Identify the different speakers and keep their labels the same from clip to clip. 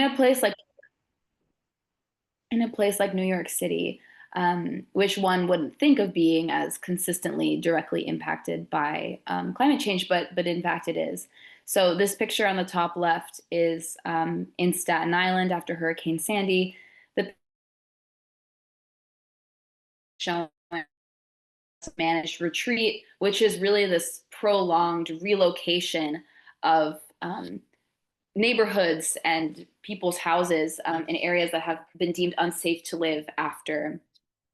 Speaker 1: a place like in a place like New York City, which one wouldn't think of being as consistently directly impacted by climate change, but in fact it is. So this picture on the top left is in Staten Island after Hurricane Sandy. The showing managed retreat, which is really this prolonged relocation of neighborhoods and people's houses in areas that have been deemed unsafe to live after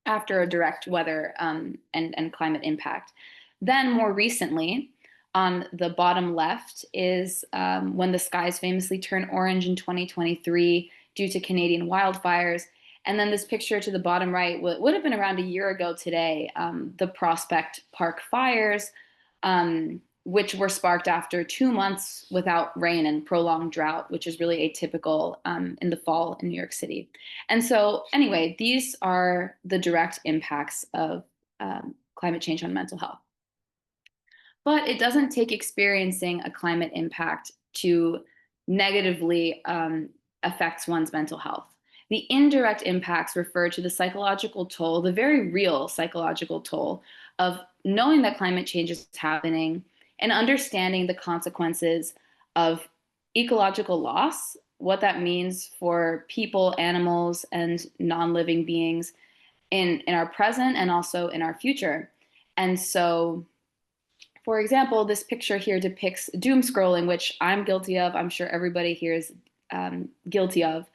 Speaker 1: a direct weather and climate impact. Then more recently, on the bottom left is when the skies famously turned orange in 2023 due to Canadian wildfires. And then this picture to the bottom right would have been around a year ago today, the Prospect Park fires, which were sparked after 2 months without rain and prolonged drought, which is really atypical in the fall in New York City. And so, anyway, these are the direct impacts of climate change on mental health. But it doesn't take experiencing a climate impact to negatively affect one's mental health. The indirect impacts refer to the psychological toll, the very real psychological toll of knowing that climate change is happening and understanding the consequences of ecological loss, what that means for people, animals, and non-living beings in our present and also in our future. And so, for example, this picture here depicts doom scrolling, which I'm guilty of. I'm sure everybody here is guilty of,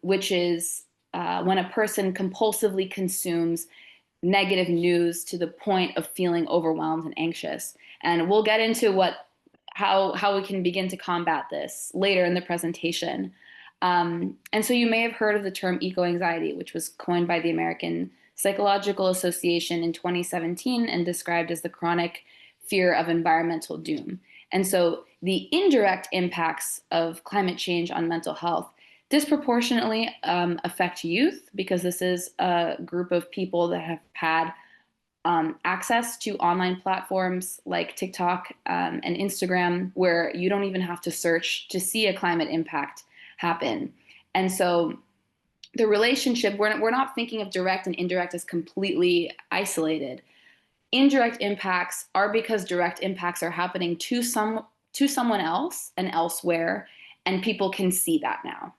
Speaker 1: which is when a person compulsively consumes negative news to the point of feeling overwhelmed and anxious. And we'll get into how we can begin to combat this later in the presentation. And so you may have heard of the term eco-anxiety, which was coined by the American Psychological Association in 2017 and described as the chronic fear of environmental doom. And so the indirect impacts of climate change on mental health disproportionately affect youth, because this is a group of people that have had access to online platforms like TikTok and Instagram, where you don't even have to search to see a climate impact happen. And so the relationship, we're not thinking of direct and indirect as completely isolated. Indirect impacts are because direct impacts are happening to someone else and elsewhere, and people can see that now.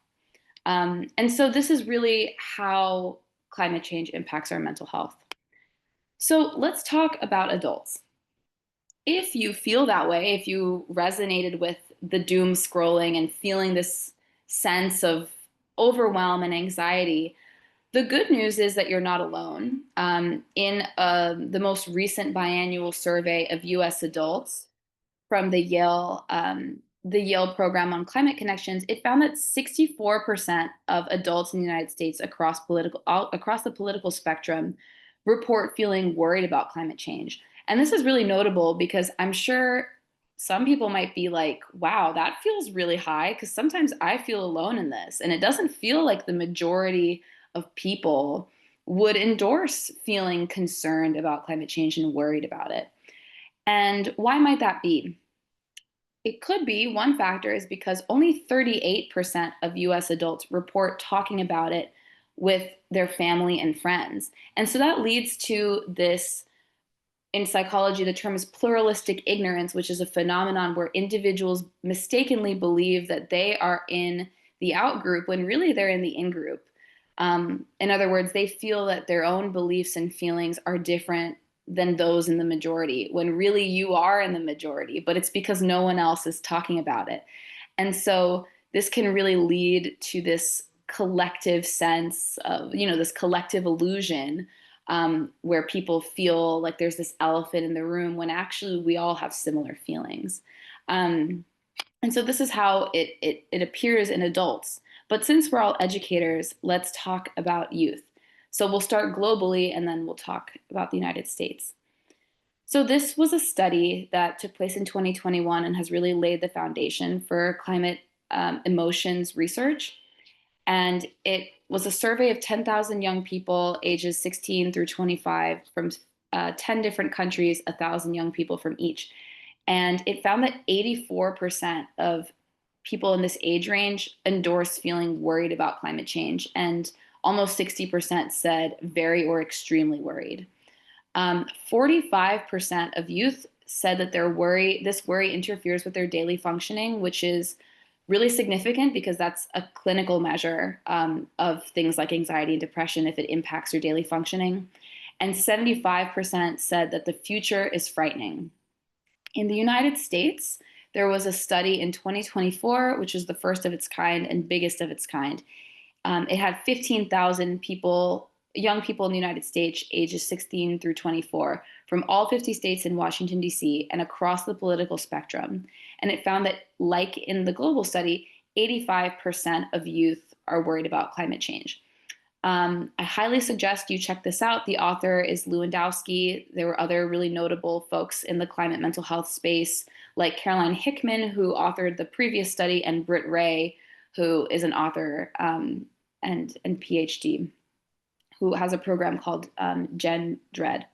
Speaker 1: And so this is really how climate change impacts our mental health. So let's talk about adults. If you feel that way, if you resonated with the doom scrolling and feeling this sense of overwhelm and anxiety, the good news is that you're not alone. In the most recent biannual survey of US adults from the Yale program on climate connections, it found that 64% of adults in the United States across the political spectrum report feeling worried about climate change. And this is really notable because I'm sure some people might be like, wow, that feels really high, because sometimes I feel alone in this. And it doesn't feel like the majority of people would endorse feeling concerned about climate change and worried about it. And why might that be? It could be one factor is because only 38% of US adults report talking about it with their family and friends. And so that leads to this, in psychology, the term is pluralistic ignorance, which is a phenomenon where individuals mistakenly believe that they are in the out group when really they're in the in group. In other words, they feel that their own beliefs and feelings are different than those in the majority, when really you are in the majority, but it's because no one else is talking about it. And so this can really lead to this collective sense of, this collective illusion, where people feel like there's this elephant in the room when actually we all have similar feelings. And so this is how it appears in adults. But since we're all educators, let's talk about youth. So we'll start globally and then we'll talk about the United States. So this was a study that took place in 2021 and has really laid the foundation for climate emotions research. And it was a survey of 10,000 young people ages 16 through 25 from 10 different countries, 1,000 young people from each. And it found that 84% of people in this age range endorse feeling worried about climate change, and almost 60% said very or extremely worried. 45% of youth said that this worry interferes with their daily functioning, which is really significant because that's a clinical measure of things like anxiety and depression if it impacts your daily functioning. And 75% said that the future is frightening. In the United States, there was a study in 2024, which is the first of its kind and biggest of its kind. It had 15,000 people, young people in the United States, ages 16 through 24, from all 50 states in Washington, D.C., and across the political spectrum. And it found that, like in the global study, 85% of youth are worried about climate change. I highly suggest you check this out. The author is Lewandowski. There were other really notable folks in the climate mental health space, like Caroline Hickman, who authored the previous study, and Britt Ray, who is an author and PhD, who has a program called Gen Dread.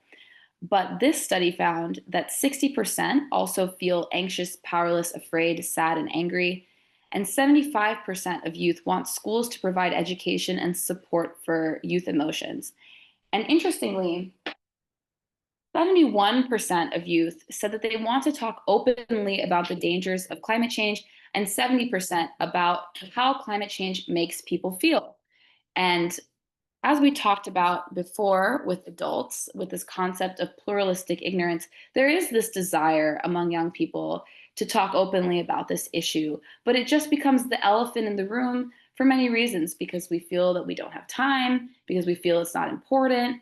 Speaker 1: But this study found that 60% also feel anxious, powerless, afraid, sad, and angry. And 75% of youth want schools to provide education and support for youth emotions. And interestingly, 71% of youth said that they want to talk openly about the dangers of climate change, and 70% about how climate change makes people feel. And as we talked about before with adults, with this concept of pluralistic ignorance, there is this desire among young people to talk openly about this issue, but it just becomes the elephant in the room for many reasons, because we feel that we don't have time, because we feel it's not important,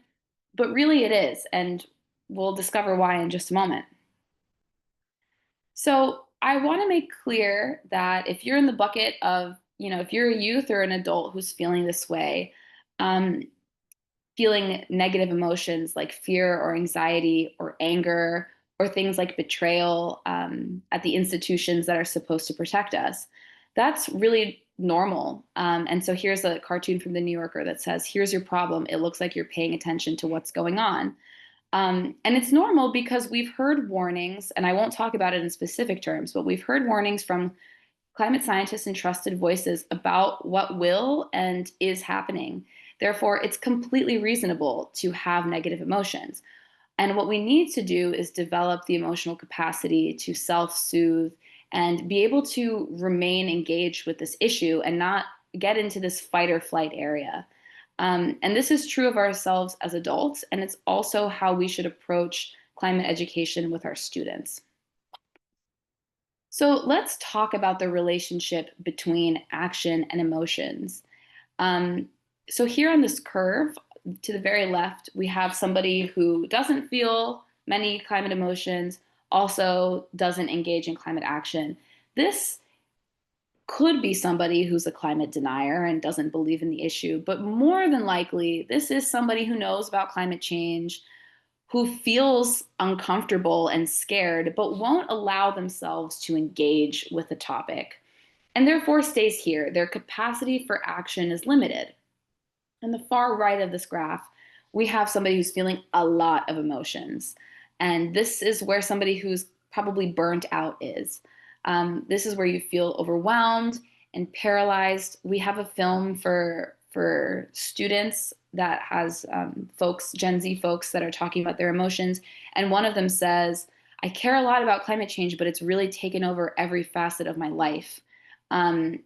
Speaker 1: but really it is, and we'll discover why in just a moment. So I want to make clear that if you're in the bucket of, if you're a youth or an adult who's feeling this way, um, feeling negative emotions like fear or anxiety or anger or things like betrayal at the institutions that are supposed to protect us, that's really normal. And so here's a cartoon from the New Yorker that says, "Here's your problem. It looks like you're paying attention to what's going on." And it's normal because we've heard warnings, and I won't talk about it in specific terms, but we've heard warnings from climate scientists and trusted voices about what will and is happening. Therefore, it's completely reasonable to have negative emotions. And what we need to do is develop the emotional capacity to self-soothe and be able to remain engaged with this issue and not get into this fight or flight area. And this is true of ourselves as adults, and it's also how we should approach climate education with our students. So let's talk about the relationship between action and emotions. Um, so here on this curve, to the very left, we have somebody who doesn't feel many climate emotions, also doesn't engage in climate action. This could be somebody who's a climate denier and doesn't believe in the issue, but more than likely, this is somebody who knows about climate change, who feels uncomfortable and scared, but won't allow themselves to engage with the topic, and therefore stays here. Their capacity for action is limited. On the far right of this graph, we have somebody who's feeling a lot of emotions. And this is where somebody who's probably burnt out is. This is where you feel overwhelmed and paralyzed. We have a film for students that has folks, Gen Z folks, that are talking about their emotions. And one of them says, "I care a lot about climate change, but it's really taken over every facet of my life." And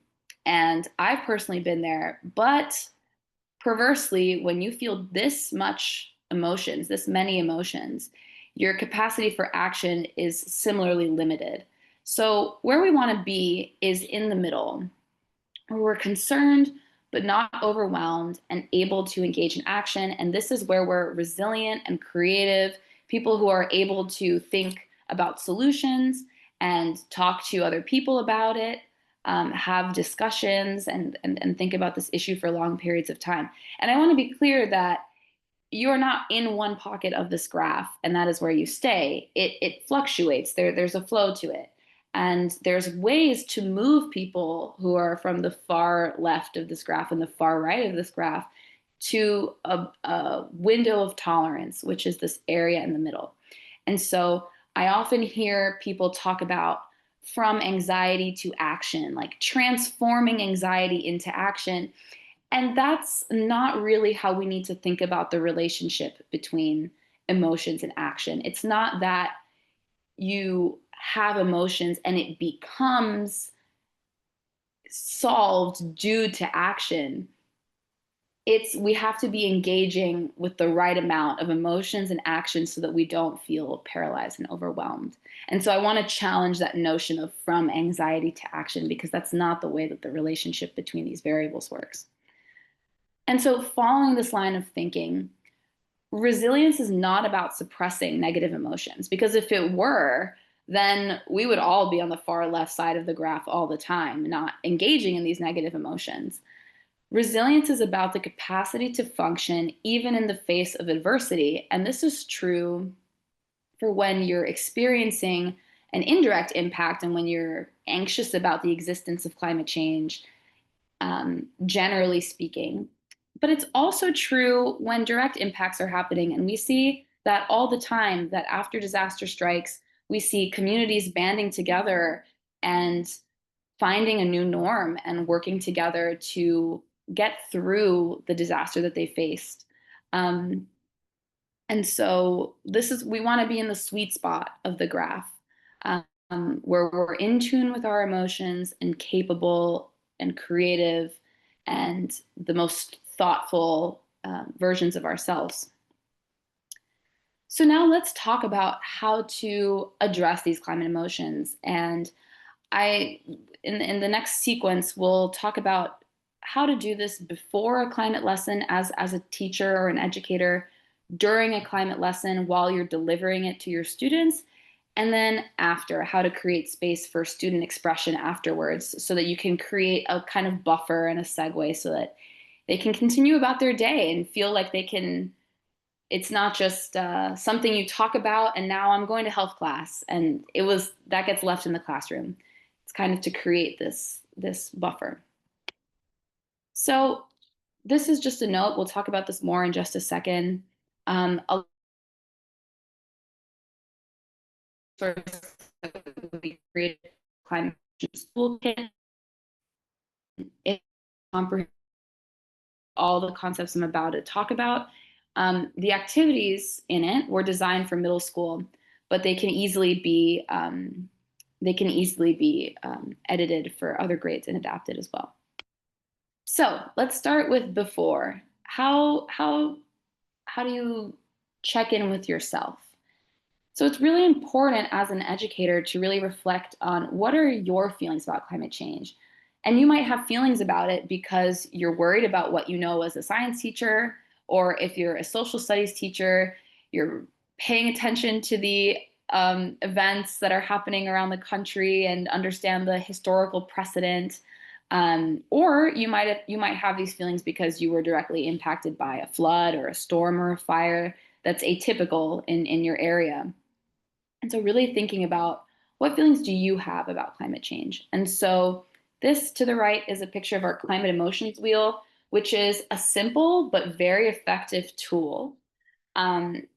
Speaker 1: I've personally been there, but perversely, when you feel this much emotions, this many emotions, your capacity for action is similarly limited. So where we want to be is in the middle, where we're concerned but not overwhelmed and able to engage in action. And this is where we're resilient and creative, people who are able to think about solutions and talk to other people about it, have discussions and think about this issue for long periods of time. And I want to be clear that you're not in one pocket of this graph and that is where you stay. It fluctuates. There's a flow to it. And there's ways to move people who are from the far left of this graph and the far right of this graph to a window of tolerance, which is this area in the middle. And so I often hear people talk about from anxiety to action, like transforming anxiety into action. And that's not really how we need to think about the relationship between emotions and action. It's not that you have emotions and it becomes solved due to action. It's we have to be engaging with the right amount of emotions and actions so that we don't feel paralyzed and overwhelmed. And so I want to challenge that notion of from anxiety to action, because that's not the way that the relationship between these variables works. And so following this line of thinking, resilience is not about suppressing negative emotions, because if it were, then we would all be on the far left side of the graph all the time, not engaging in these negative emotions. Resilience is about the capacity to function even in the face of adversity. And this is true for when you're experiencing an indirect impact and when you're anxious about the existence of climate change, generally speaking. But it's also true when direct impacts are happening. And we see that all the time, that after disaster strikes, we see communities banding together and finding a new norm and working together to get through the disaster that they faced. Um, and so we want to be in the sweet spot of the graph, where we're in tune with our emotions and capable and creative and the most thoughtful versions of ourselves. So now let's talk about how to address these climate emotions. And in the next sequence, we'll talk about how to do this before a climate lesson as a teacher or an educator, during a climate lesson while you're delivering it to your students, and then after, how to create space for student expression afterwards so that you can create a kind of buffer and a segue so that they can continue about their day and feel like they can. It's not just something you talk about and now I'm going to health class and that gets left in the classroom. It's kind of to create this buffer. So this is just a note. We'll talk about this more in just a second. A we created Climate Emotions Toolkit. It comprehends all the concepts I'm about to talk about. The activities in it were designed for middle school, but they can easily be edited for other grades and adapted as well. So let's start with before. How do you check in with yourself? So it's really important as an educator to really reflect on what are your feelings about climate change. And you might have feelings about it because you're worried about what you know as a science teacher, or if you're a social studies teacher, you're paying attention to the events that are happening around the country and understand the historical precedent. Or you might have these feelings because you were directly impacted by a flood or a storm or a fire that's atypical in your area. And so really thinking about what feelings do you have about climate change? And so this to the right is a picture of our climate emotions wheel, which is a simple but very effective tool. And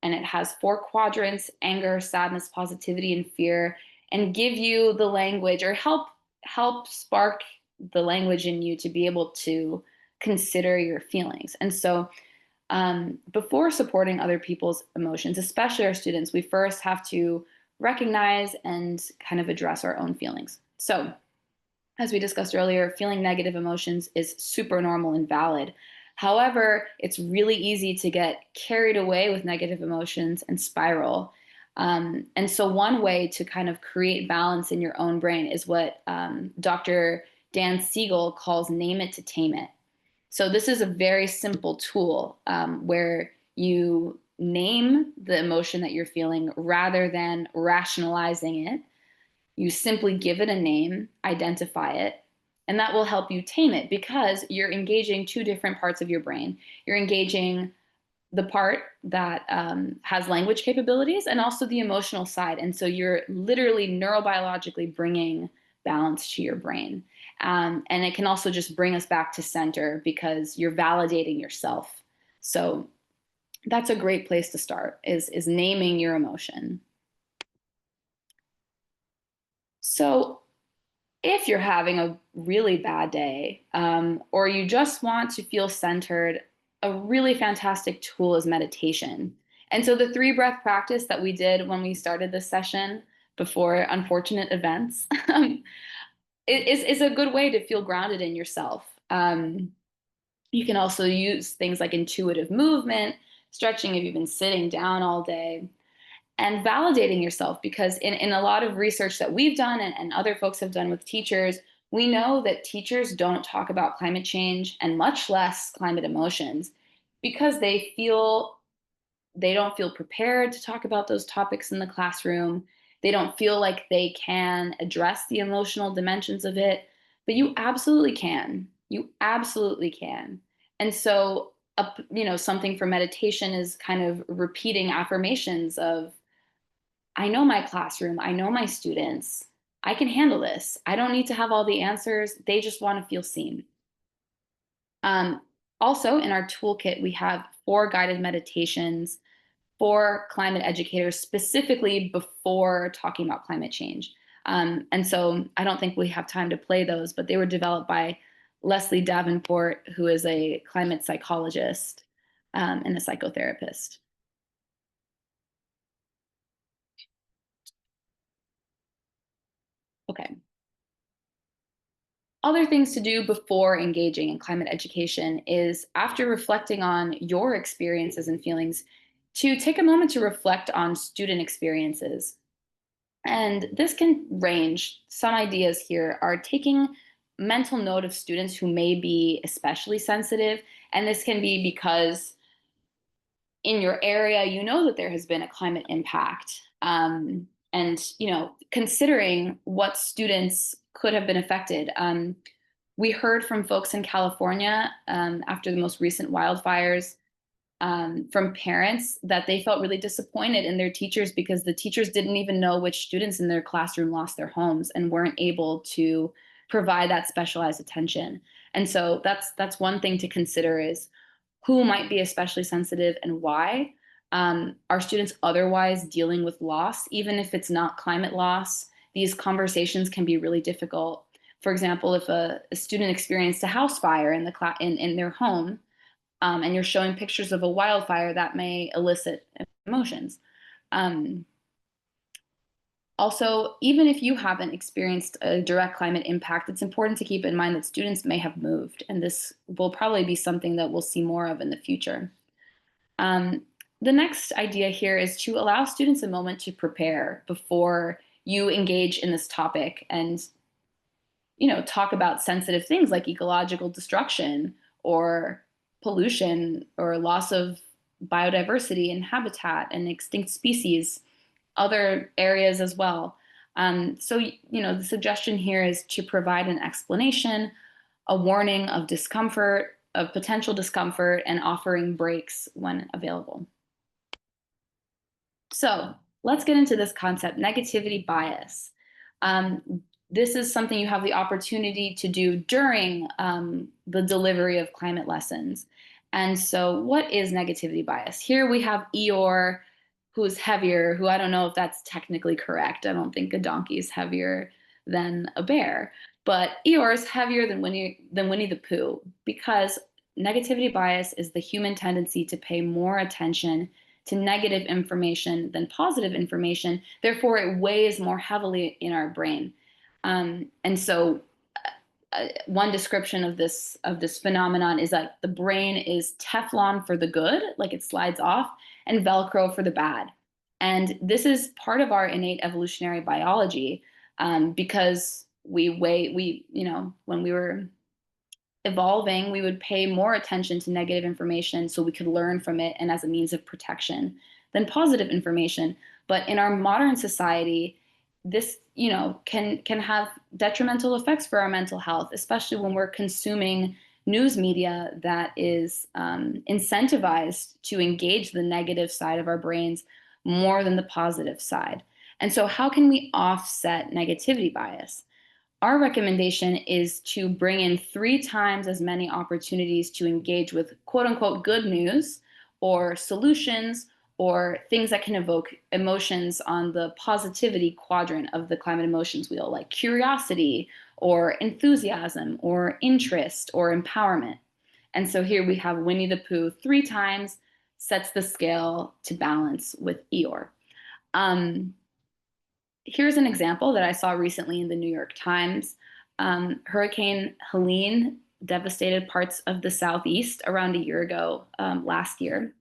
Speaker 1: it has 4 quadrants: anger, sadness, positivity, and fear, and give you the language or help spark the language in you to be able to consider your feelings. And so before supporting other people's emotions, especially our students, we first have to recognize and kind of address our own feelings. So, as we discussed earlier, feeling negative emotions is super normal and valid. However, it's really easy to get carried away with negative emotions and spiral. And so, one way to kind of create balance in your own brain is what Dr. Dan Siegel calls name it to tame it. So this is a very simple tool where you name the emotion that you're feeling rather than rationalizing it. You simply give it a name, identify it, and that will help you tame it because you're engaging 2 different parts of your brain. You're engaging the part that has language capabilities and also the emotional side. And so you're literally neurobiologically bringing balance to your brain. And it can also just bring us back to center because you're validating yourself. So that's a great place to start is naming your emotion. So if you're having a really bad day, or you just want to feel centered, a really fantastic tool is meditation. And so the three breath practice that we did when we started this session before unfortunate events is a good way to feel grounded in yourself. You can also use things like intuitive movement, stretching if you've been sitting down all day, and validating yourself, because in a lot of research that we've done and other folks have done with teachers, we know that teachers don't talk about climate change and much less climate emotions because they don't feel prepared to talk about those topics in the classroom. They don't feel like they can address the emotional dimensions of it, but you absolutely can. You absolutely can. And so, something for meditation is kind of repeating affirmations of, I know my classroom, I know my students, I can handle this. I don't need to have all the answers. They just want to feel seen. Um, Also, in our toolkit, we have 4 guided meditations for climate educators, specifically before talking about climate change. And so I don't think we have time to play those, but they were developed by Leslie Davenport, who is a climate psychologist and a psychotherapist. Okay. Other things to do before engaging in climate education is, after reflecting on your experiences and feelings, to take a moment to reflect on student experiences. And this can range. Some ideas here are taking mental note of students who may be especially sensitive. And this can be because in your area, you know that there has been a climate impact. And, considering what students could have been affected. We heard from folks in California after the most recent wildfires, from parents, that they felt really disappointed in their teachers because the teachers didn't even know which students in their classroom lost their homes and weren't able to provide that specialized attention. And so that's one thing to consider, is who might be especially sensitive and why. Are students otherwise dealing with loss, even if it's not climate loss? These conversations can be really difficult. For example, if a student experienced a house fire in their home, and you're showing pictures of a wildfire, that may elicit emotions. Um, Also, even if you haven't experienced a direct climate impact, it's important to keep in mind that students may have moved, and this will probably be something that we'll see more of in the future. Um, the next idea here is to allow students a moment to prepare before you engage in this topic, and talk about sensitive things like ecological destruction or pollution or loss of biodiversity and habitat and extinct species, other areas as well. So, the suggestion here is to provide an explanation, a warning of discomfort, of potential discomfort, and offering breaks when available. So let's get into this concept, negativity bias. This is something you have the opportunity to do during the delivery of climate lessons. And so what is negativity bias? Here we have Eeyore, who's heavier, who, I don't know if that's technically correct. I don't think a donkey is heavier than a bear. But Eeyore is heavier than Winnie the Pooh, because negativity bias is the human tendency to pay more attention to negative information than positive information. Therefore, it weighs more heavily in our brain. And so, one description of this phenomenon is that the brain is Teflon for the good, like it slides off, and Velcro for the bad. And this is part of our innate evolutionary biology, because when we were evolving, we would pay more attention to negative information so we could learn from it and as a means of protection than positive information. But in our modern society, this, can have detrimental effects for our mental health, especially when we're consuming news media that is incentivized to engage the negative side of our brains more than the positive side. And so, how can we offset negativity bias? Our recommendation is to bring in 3 times as many opportunities to engage with quote unquote good news or solutions or things that can evoke emotions on the positivity quadrant of the climate emotions wheel, like curiosity or enthusiasm or interest or empowerment. And so here we have Winnie the Pooh 3 times, sets the scale to balance with Eeyore. Um, Here's an example that I saw recently in the New York Times. Hurricane Helene devastated parts of the Southeast around a year ago, last year.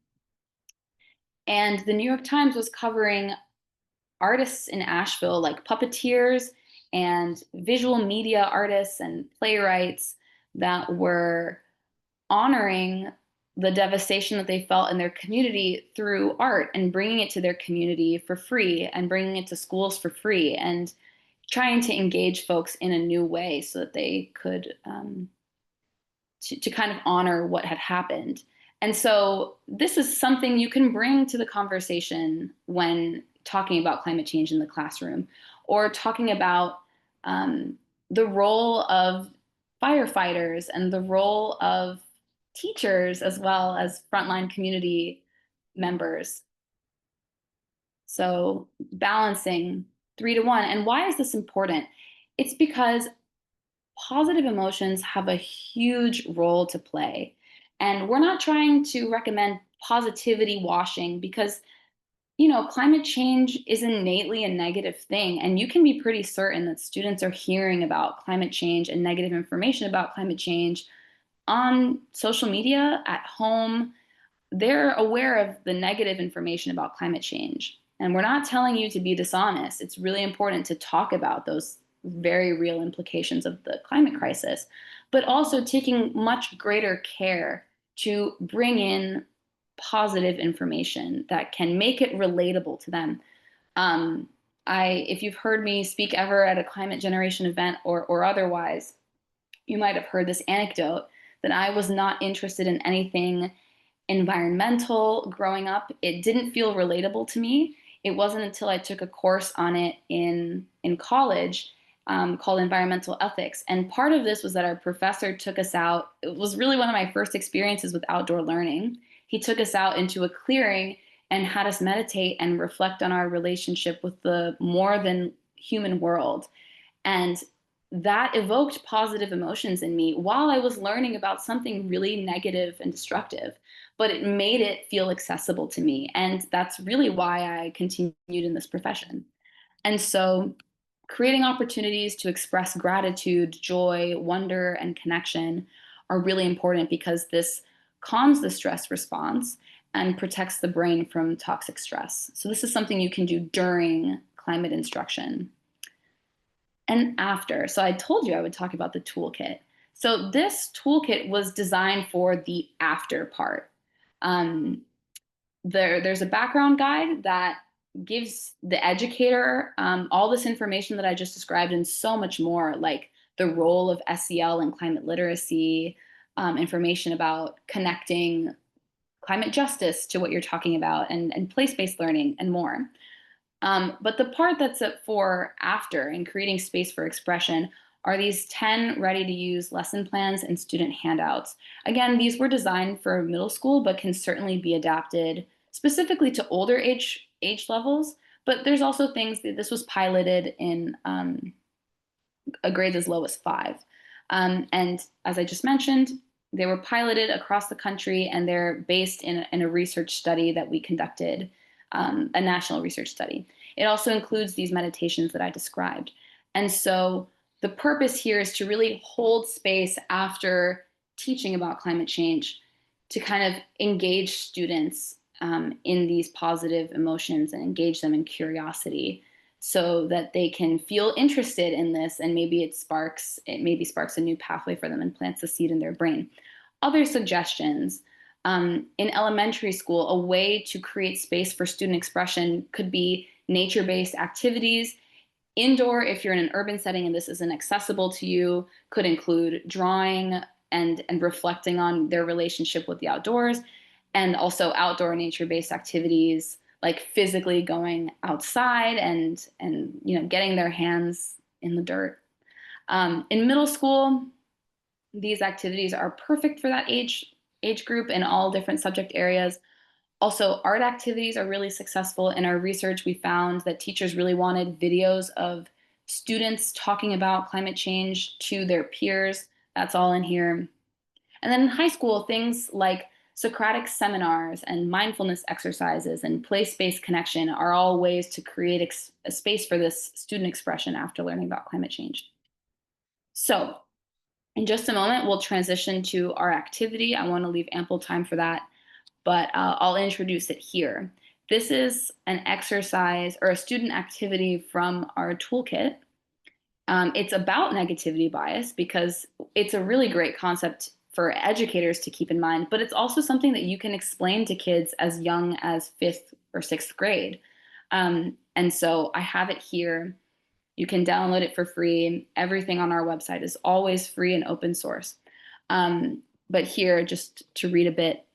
Speaker 1: And the New York Times was covering artists in Asheville, like puppeteers and visual media artists and playwrights that were honoring the devastation that they felt in their community through art and bringing it to their community for free and bringing it to schools for free and trying to engage folks in a new way so that they could to kind of honor what had happened. And so this is something you can bring to the conversation when talking about climate change in the classroom, or talking about the role of firefighters and the role of teachers as well as frontline community members. So balancing 3 to 1. And why is this important? It's because positive emotions have a huge role to play. And we're not trying to recommend positivity washing because, climate change is innately a negative thing. And you can be pretty certain that students are hearing about climate change and negative information about climate change on social media, at home. They're aware of the negative information about climate change. And we're not telling you to be dishonest. It's really important to talk about those very real implications of the climate crisis, but also taking much greater care to bring in positive information that can make it relatable to them. Um, if you've heard me speak ever at a climate generation event or otherwise, you might have heard this anecdote that I was not interested in anything environmental growing up. It didn't feel relatable to me. It wasn't until I took a course on it in college, called environmental ethics. And part of this was that our professor took us out. It was really one of my first experiences with outdoor learning. He took us out into a clearing and had us meditate and reflect on our relationship with the more than human world. And that evoked positive emotions in me while I was learning about something really negative and destructive, but it made it feel accessible to me. And that's really why I continued in this profession. And so creating opportunities to express gratitude, joy, wonder, and connection are really important because this calms the stress response and protects the brain from toxic stress. So this is something you can do during climate instruction. And after. So I told you I would talk about the toolkit. So this toolkit was designed for the after part. Um, there's a background guide that gives the educator all this information that I just described and so much more, like the role of SEL and climate literacy, information about connecting climate justice to what you're talking about, and place-based learning and more. But the part that's up for after and creating space for expression are these 10 ready-to-use lesson plans and student handouts. Again, these were designed for middle school, but can certainly be adapted specifically to older age levels. But there's also things that this was piloted in a grade as low as 5. And as I just mentioned, they were piloted across the country, and they're based in a research study that we conducted, a national research study. It also includes these meditations that I described. And so the purpose here is to really hold space after teaching about climate change to kind of engage students in these positive emotions and engage them in curiosity so that they can feel interested in this, and maybe it maybe sparks a new pathway for them and plants a seed in their brain. Other suggestions, in elementary school, a way to create space for student expression could be nature-based activities. Indoor, if you're in an urban setting and this isn't accessible to you, could include drawing and reflecting on their relationship with the outdoors, and also outdoor nature-based activities like physically going outside and getting their hands in the dirt. In middle school, these activities are perfect for that age group in all different subject areas. Also, art activities are really successful. In our research, we found that teachers really wanted videos of students talking about climate change to their peers. That's all in here. And then in high school, things like Socratic seminars and mindfulness exercises and place-based connection are all ways to create a space for this student expression after learning about climate change. So in just a moment, we'll transition to our activity. I want to leave ample time for that, but I'll introduce it here. This is an exercise or a student activity from our toolkit. It's about negativity bias because it's a really great concept for educators to keep in mind, but it's also something that you can explain to kids as young as 5th or 6th grade. And so I have it here. You can download it for free. Everything on our website is always free and open source. But here, just to read a bit,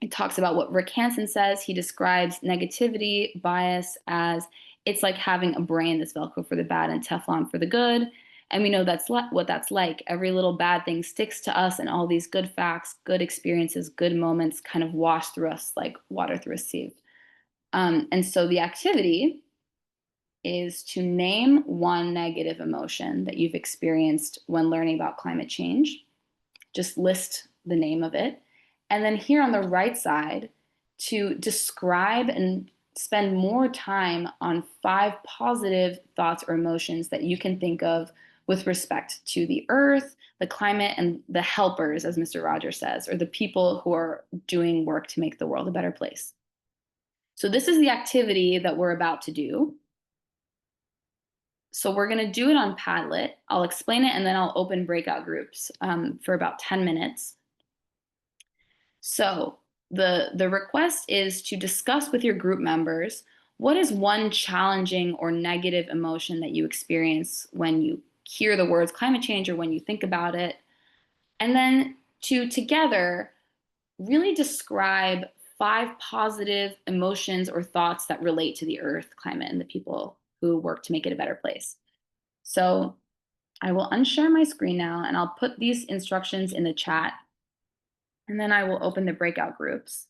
Speaker 1: it talks about what Rick Hansen says. He describes negativity bias as it's like having a brain that's Velcro for the bad and Teflon for the good. And we know that's what that's like. Every little bad thing sticks to us, and all these good facts, good experiences, good moments kind of wash through us like water through a sieve. And so the activity is to name one negative emotion that you've experienced when learning about climate change. Just list the name of it. And then here on the right side, to describe and spend more time on 5 positive thoughts or emotions that you can think of with respect to the earth, the climate, and the helpers, as Mr. Rogers says, or the people who are doing work to make the world a better place. So this is the activity that we're about to do. So we're going to do it on Padlet. I'll explain it and then I'll open breakout groups for about 10 minutes. So the request is to discuss with your group members what is one challenging or negative emotion that you experience when you hear the words climate change or when you think about it. And then to together really describe 5 positive emotions or thoughts that relate to the earth, climate, and the people who work to make it a better place. So I will unshare my screen now and I'll put these instructions in the chat, and then I will open the breakout groups.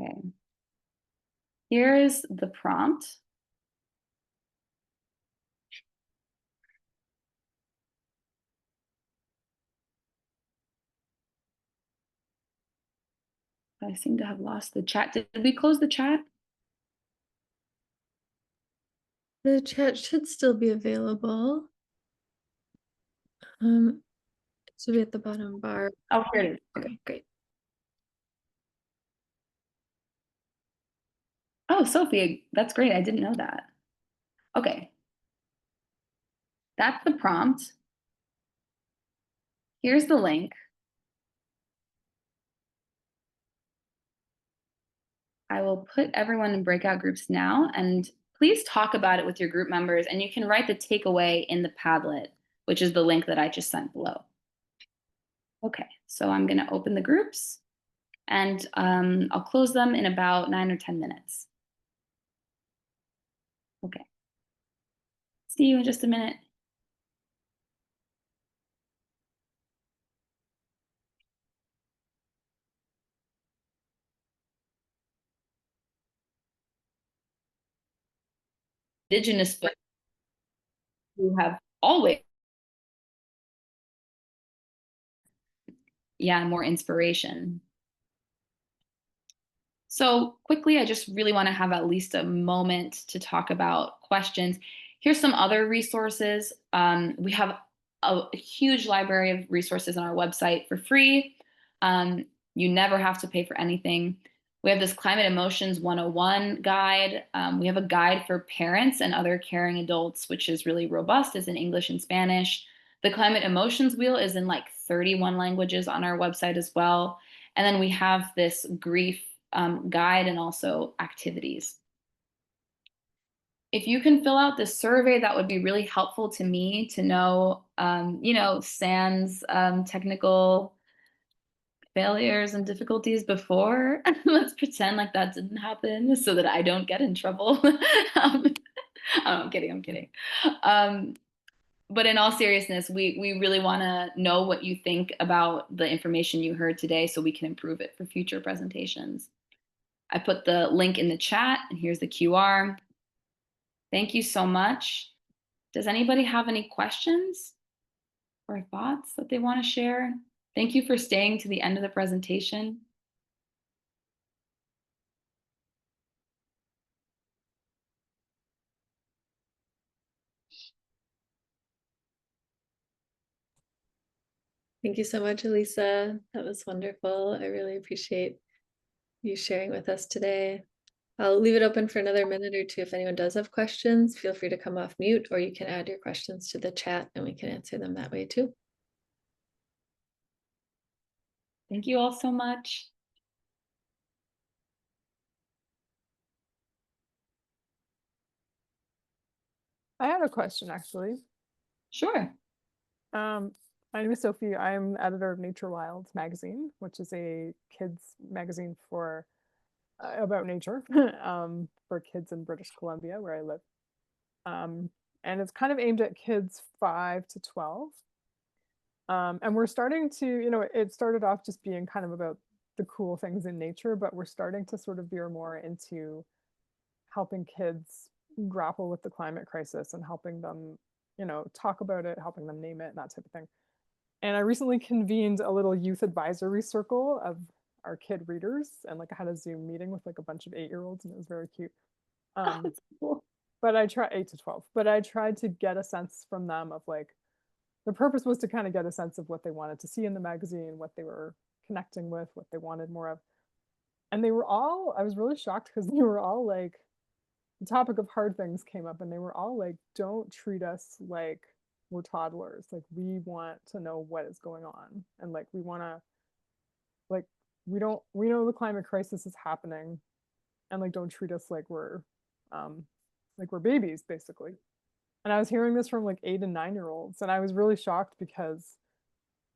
Speaker 1: Okay. Here is the prompt. I seem to have lost the chat. Did we close the chat?
Speaker 2: The chat should still be available. It should be at the bottom bar.
Speaker 1: Oh, here it is.
Speaker 2: Okay, great.
Speaker 1: Oh, Sophie, that's great. I didn't know that. Okay. That's the prompt. Here's the link. I will put everyone in breakout groups now, and please talk about it with your group members, and you can write the takeaway in the Padlet, which is the link that I just sent below. Okay, so I'm going to open the groups, and I'll close them in about 9 or 10 minutes. Okay. See you in just a minute. Indigenous folks who have always, more inspiration. So quickly, I just really want to have at least a moment to talk about questions. Here's some other resources. We have a huge library of resources on our website for free. You never have to pay for anything. We have this Climate Emotions 101 guide. We have a guide for parents and other caring adults, which is really robust. It's in English and Spanish. The Climate Emotions Wheel is in like 31 languages on our website as well. And then we have this grief guide and also activities. If you can fill out this survey, that would be really helpful to me to know, sans technical failures and difficulties before. Let's pretend like that didn't happen so that I don't get in trouble. I'm kidding. but in all seriousness, we really want to know what you think about the information you heard today so we can improve it for future presentations. I put the link in the chat, and here's the QR. Thank you so much. Does anybody have any questions or thoughts that they want to share? Thank you for staying to the end of the presentation.
Speaker 2: Thank you so much, Elissa. That was wonderful. I really appreciate you sharing with us today. I'll leave it open for another minute or two. If anyone does have questions, feel free to come off mute, or you can add your questions to the chat and we can answer them that way too.
Speaker 1: Thank you all so much.
Speaker 3: I had a question actually.
Speaker 1: Sure.
Speaker 3: My name is Sophie. I'm editor of Nature Wild magazine, which is a kids magazine for about nature for kids in British Columbia, where I live. And it's kind of aimed at kids 5 to 12. And we're starting to, it started off just being kind of about the cool things in nature, but we're starting to sort of veer more into helping kids grapple with the climate crisis and helping them, talk about it, helping them name it, and that type of thing. And I recently convened a little youth advisory circle of our kid readers, and like I had a Zoom meeting with like a bunch of 8-year-olds, and it was very cute.
Speaker 1: Oh, that's cool.
Speaker 3: But I tried 8 to 12, but I tried to get a sense from them of like, the purpose was to kind of get a sense of what they wanted to see in the magazine, what they were connecting with, what they wanted more of. And they were all, I was really shocked because they were all like, the topic of hard things came up and they were all like, don't treat us like we're toddlers. Like, we want to know what is going on. And like, we want to, like, we know the climate crisis is happening, and like, don't treat us like we're babies, basically. And I was hearing this from like 8 and 9-year-olds, and I was really shocked because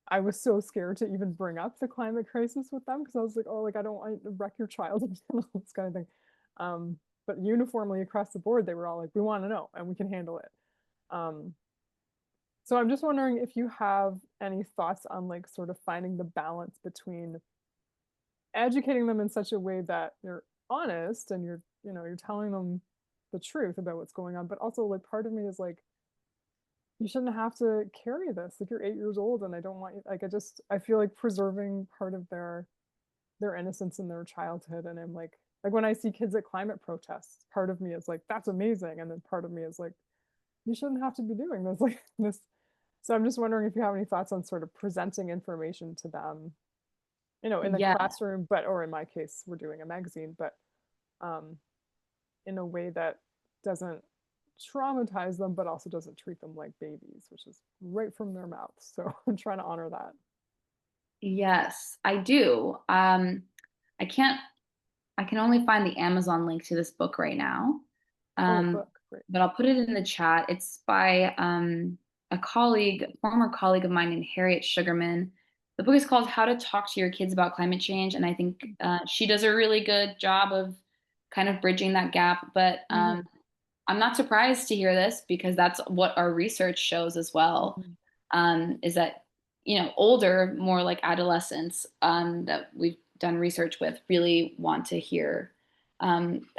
Speaker 3: I was so scared to even bring up the climate crisis with them because I was like, oh, like, I don't want to wreck your childhood and all this kind of thing. But uniformly across the board, they were all like, we want to know and we can handle it. So I'm just wondering if you have any thoughts on like sort of finding the balance between educating them in such a way that you're honest and you're telling them the truth about what's going on, but also like part of me is like, you shouldn't have to carry this. Like, you're 8 years old, and I don't want you. Like, I feel like preserving part of their innocence and their childhood. And I'm like when I see kids at climate protests, part of me is like, that's amazing, and then part of me is like, you shouldn't have to be doing this like this. So I'm just wondering if you have any thoughts on sort of presenting information to them, in the
Speaker 1: Yeah.
Speaker 3: classroom, or in my case, we're doing a magazine, but in a way that doesn't traumatize them, but also doesn't treat them like babies, which is right from their mouths. So I'm trying to honor that.
Speaker 1: Yes, I do. I can't, I can only find the Amazon link to this book right now.
Speaker 3: Oh,
Speaker 1: Um,
Speaker 3: book, great.
Speaker 1: but I'll put it in the chat. It's by a colleague, former colleague of mine named Harriet Sugarman. The book is called How to Talk to Your Kids About Climate Change. And I think she does a really good job of kind of bridging that gap. But I'm not surprised to hear this because that's what our research shows as well, is that, older, more like adolescents that we've done research with really want to hear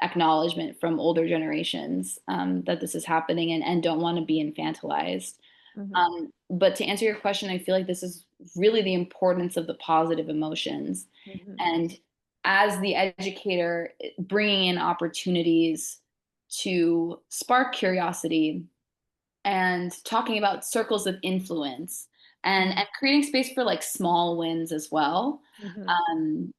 Speaker 1: acknowledgement from older generations that this is happening and don't want to be infantilized. But to answer your question, I feel like this is really the importance of the positive emotions. And as the educator, bringing in opportunities to spark curiosity and talking about circles of influence and creating space for like small wins as well. Um,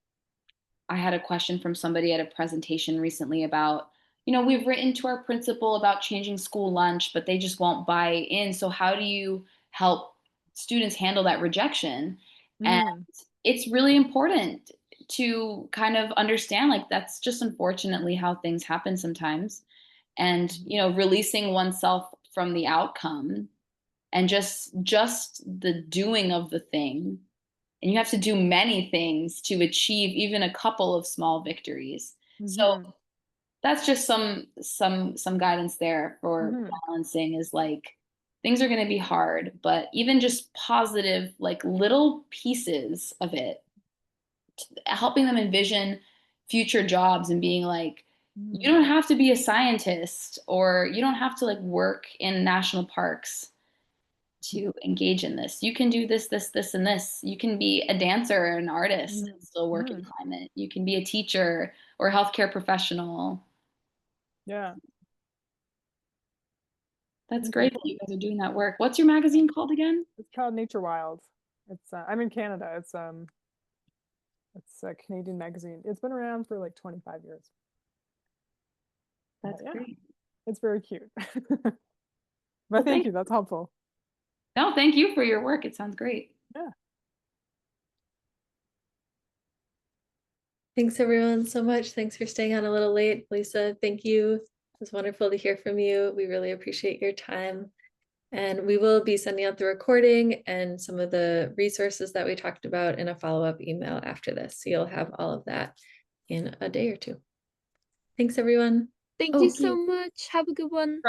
Speaker 1: I had a question from somebody at a presentation recently about, we've written to our principal about changing school lunch, but they just won't buy in. So how do you help students handle that rejection? And it's really important to kind of understand like that's just unfortunately how things happen sometimes. And, releasing oneself from the outcome and just the doing of the thing, and you have to do many things to achieve even a couple of small victories. So that's just some guidance there for balancing is like things are going to be hard, but even just positive, like little pieces of it, helping them envision future jobs and being like, you don't have to be a scientist, or you don't have to like work in national parks to engage in this. You can do this, this, this, and this. You can be a dancer or an artist and still work in climate. You can be a teacher or a healthcare professional.
Speaker 3: Yeah.
Speaker 1: That's great that you guys are doing that work. What's your magazine called again?
Speaker 3: It's called Nature Wild. It's I'm in Canada. It's a Canadian magazine. It's been around for like 25 years.
Speaker 1: That's
Speaker 3: Yeah,
Speaker 1: great.
Speaker 3: it's very cute.
Speaker 1: Well,
Speaker 3: But thank you. That's helpful.
Speaker 1: No, thank you for your work. It sounds great.
Speaker 3: Yeah.
Speaker 2: Thanks everyone so much. Thanks for staying on a little late. Lisa, thank you. It was wonderful to hear from you. We really appreciate your time. And we will be sending out the recording and some of the resources that we talked about in a follow-up email after this. So you'll have all of that in a day or two. Thank everyone.
Speaker 4: Thank you so much. Have a good one.